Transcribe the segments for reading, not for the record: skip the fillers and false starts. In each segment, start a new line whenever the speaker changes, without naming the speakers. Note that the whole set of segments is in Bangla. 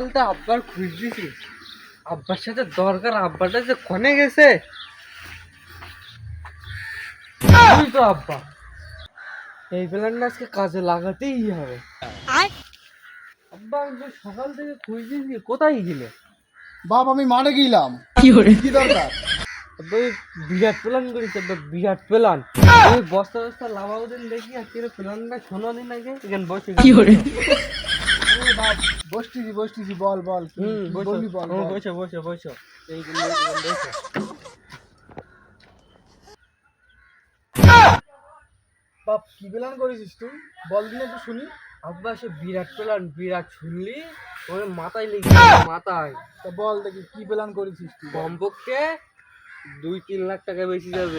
সকালটা আব্বার খুঁজতেছি, আব্বার সাথে দরকার। আব্বাটা যে কনে গেছে তো আব্বা, এই প্ল্যানটা আজকে কাজে লাগাতেই হবে। আব্বা আমি তো সকাল থেকে খুঁজতেছি, কোথায় গেলে?
বাপ আমি মাঠে গেলাম। কি দরকার?
আব্বা ওই বিরাট প্ল্যান করেছে, আব্বা বিরাট প্ল্যান। ওই বস্তা বস্তা লাভাও দিন দেখি, আর কেন প্ল্যানটা শোনো দিন আগে এখানে বসে।
বাপ বসতেছি বল বল কি
বসো
বলবি বল বল।
বসো বসো বসো, বসো।
বাপ কি প্ল্যান করেছিস তুই? বল দিন একটু শুনি।
আব্বা সে বিরাট প্ল্যান, বিরাট শুনলি ওর মাথায় লেগে মাথায়।
তা বল দেখি কি প্ল্যান করেছিস তুই?
কমপক্ষে 2-3 লাখ টাকা বেশি যাবে।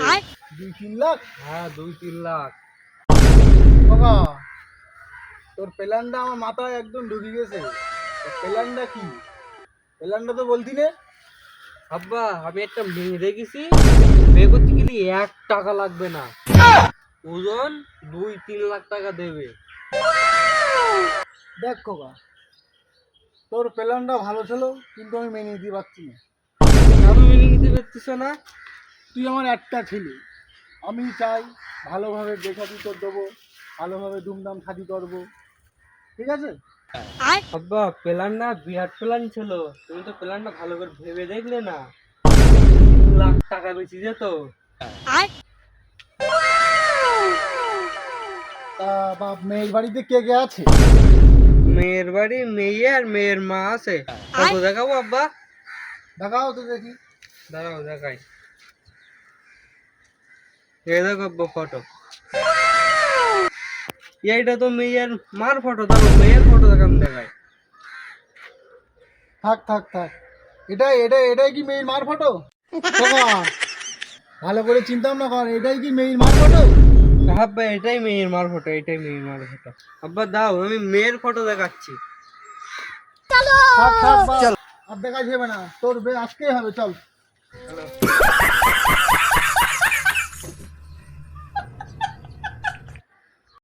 2-3 লাখ?
হ্যাঁ 2-3 লাখ।
বাবা তোর প্ল্যানটা আমার মাথায় একদম ঢুকে গেছে। প্ল্যানটা কি? প্ল্যানটা তো বলতি নে।
আব্বা আমি একটা মেয়ে দেখেছি, বিয়ে করতে গেলে 1 টাকা লাগবে না, ওজন 2-3 লাখ টাকা দেবে।
দেখ খোকা, তোর প্ল্যানটা ভালো ছিল কিন্তু আমি মেনে নিতে পারছি না।
আমি মেনে নিতে পারছিস না?
তুই আমার একটা ছেলে, আমি চাই ভালোভাবে দেখাতি তোর দেবো, ভালোভাবে ধুমধাম শাদি করবো, ঠিক আছে?
আব্বা প্ল্যানটা বিরাট প্ল্যান ছিল, তুমি তো প্ল্যানটা ভালো করে ভেবে দেখলে না, 3 লাখ টাকা বেশি যেত।
তা বাপ মেয়ের বাড়িতে কে কে আছে?
মেয়ের বাড়ি মেয়ে আর মেয়ের মা আছে। ফটো দেখাবো আব্বা?
দেখাও তো দেখি।
দাঁড়াও দেখাই। এই দেখো আব্বা ফটো, এইটা তো মেয়ের মার ফটো। দেখো মেয়ের ফটো দেখাম দেখাই।
থাক থাক থাক, এটাই কি মেয়ের মার ফটো? ভালো করে চিন্তা ভাবনা কর, এটাই কি মেয়ের মার ফটো?
আব্বা এটাই মেয়ের মার ফটো, এটাই মেয়ের মার ফটো। আব্বা দাও আমি মেয়ের ফটো দেখাচ্ছি।
থাক থাক বাপ, আর দেখা যাবে না, তোর আজকেই হবে, চল।